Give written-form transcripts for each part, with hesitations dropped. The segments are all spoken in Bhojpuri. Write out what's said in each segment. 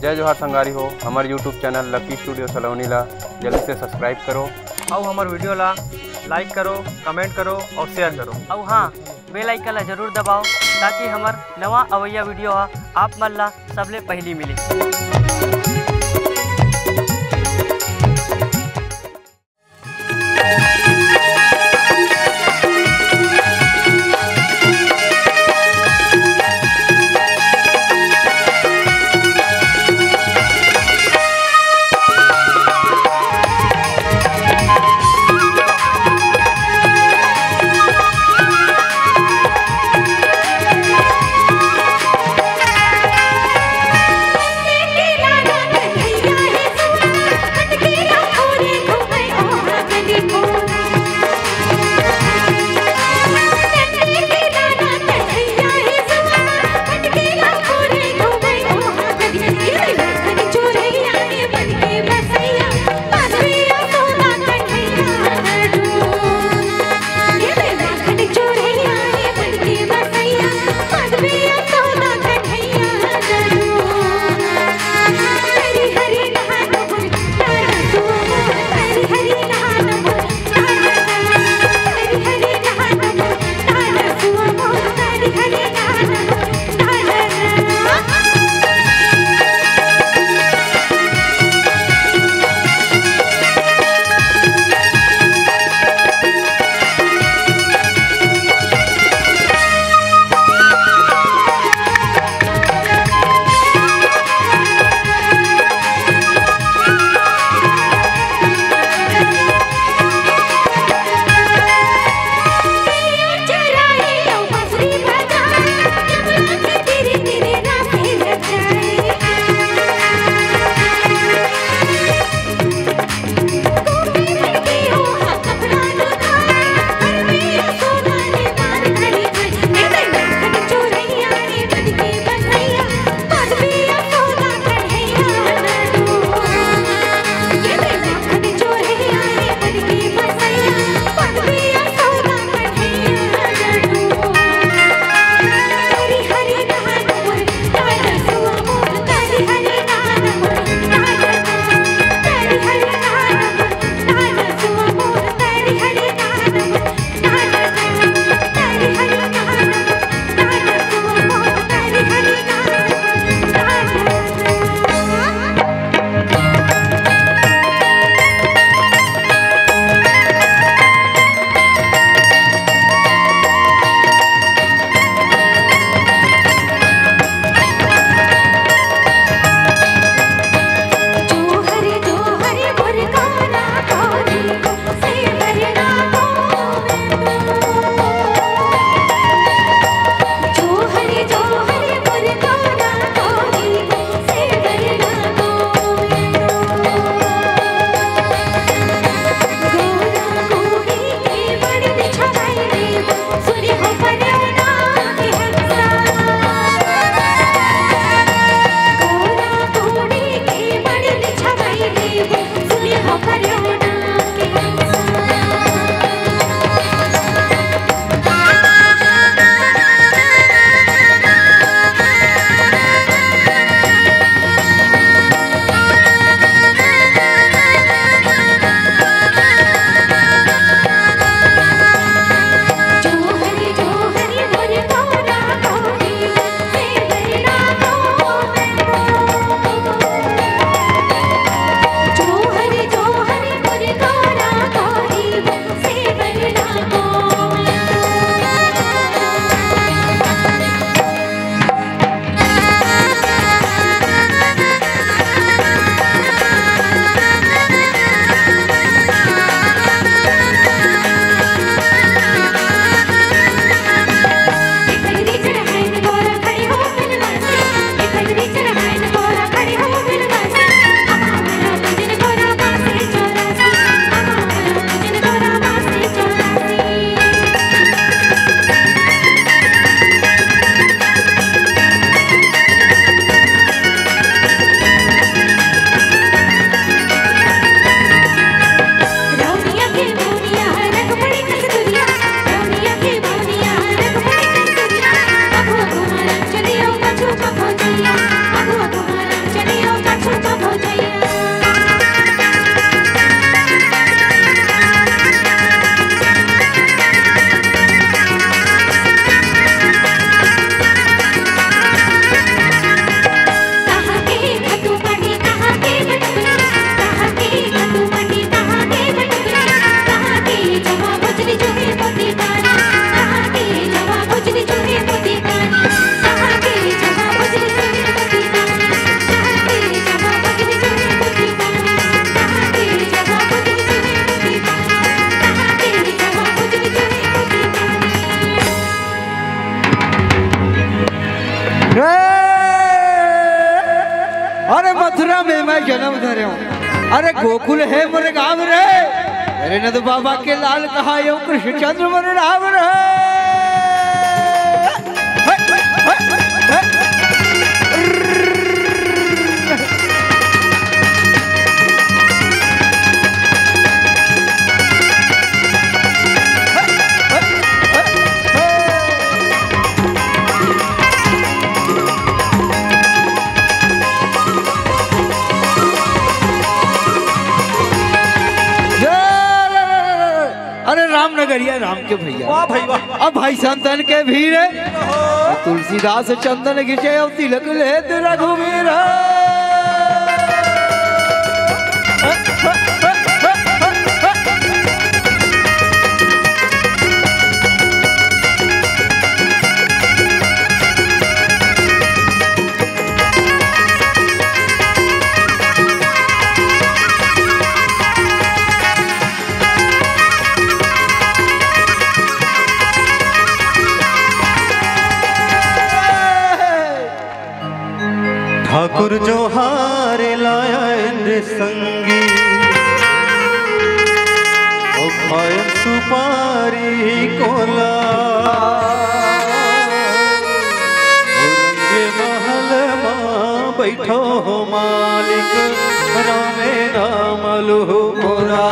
जय जोहार संगारी हो। हमारे यूट्यूब चैनल लकी स्टूडियो सलोनी ला जल्दी से सब्सक्राइब करो और हमारे वीडियो ला लाइक करो, कमेंट करो और शेयर करो। और हाँ, बेल आइकन ला जरूर दबाओ ताकि हमार नवा अवैया वीडियो आप मन ला सबले पहली मिले। जन्म धर्यो। अरे गोकुल है मोरे गाँव रे, अरे नंद बाबा के लाल कहा यो कृष्णचंद्र मोरे राम रे। रामनगरिया राम के भैया, वाह भाई वाह। अब भाई संतन के भीड़ तुलसीदास चंदन घिचे और तिलक ले रघुवीर। ठाकुर जो हारे लाया इंद्र संगी, ओ खाए सुपारी कोला, रंगे महल मां बैठो हो मालिक, रामे नाम लो मोरा।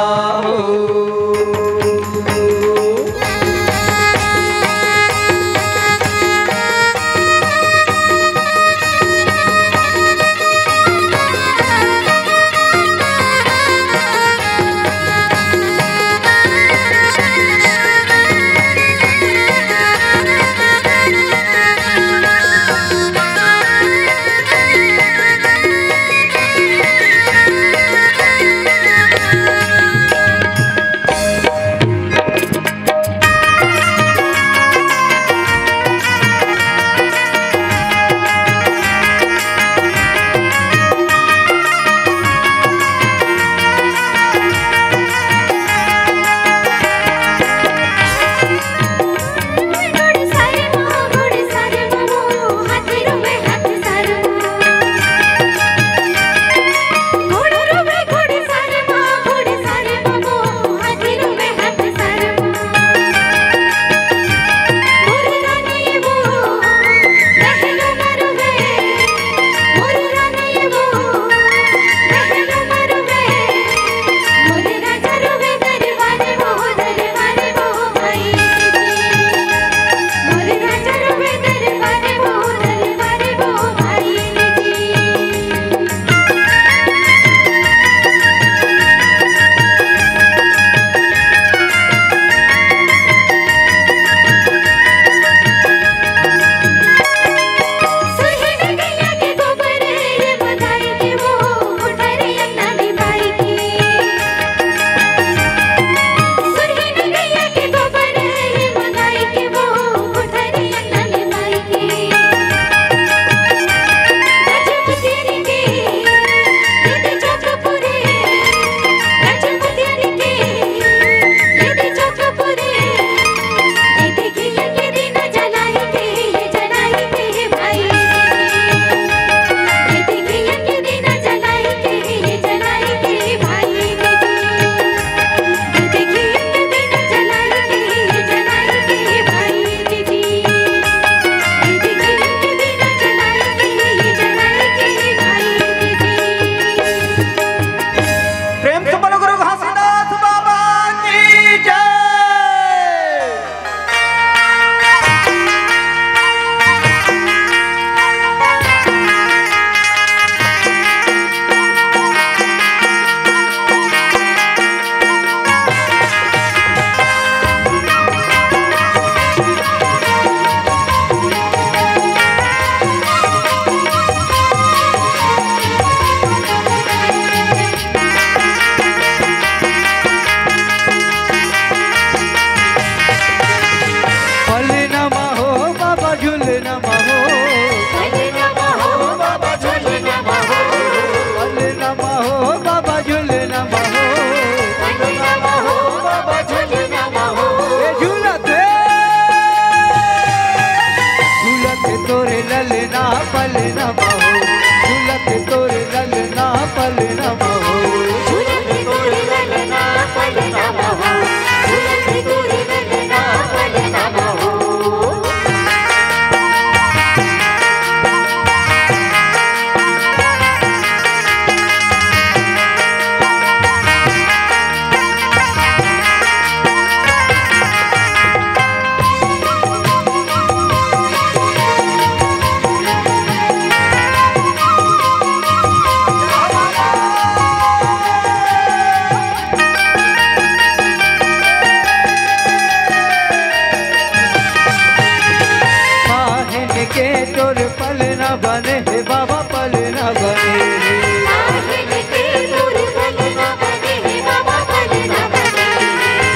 के तोर पल न बने हे बाबा पल न बने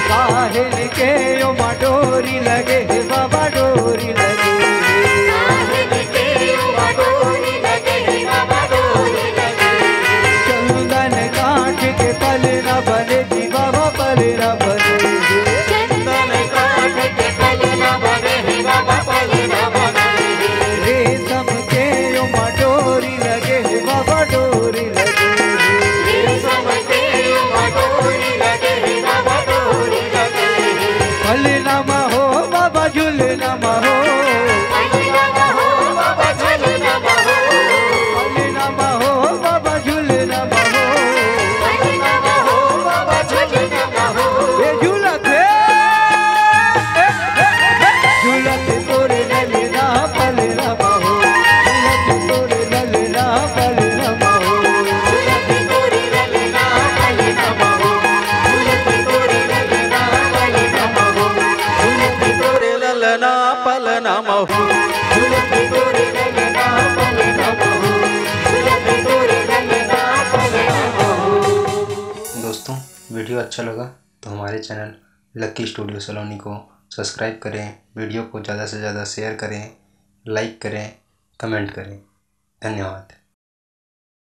काहिल के यो डोरी लगे हे बाबा डोरी लगे चंदन काठ के पल न बने जी बाबा पल न बने रेशम के यो डोरी लगे हे बाबा डोरी लगे पल नम हो बाबा झूल नम हो पल नम हो बाबा झूल नम हो ये झूलत झूलत तोरे ललना पल नम हो झूलत तोरे ललना पल नम हो ललना पल नम हो दोस्तों वीडियो अच्छा लगा तो हमारे चैनल लकी स्टूडियो सलोनी को सब्सक्राइब करें, वीडियो को ज़्यादा से ज़्यादा शेयर करें, लाइक करें, कमेंट करें। धन्यवाद।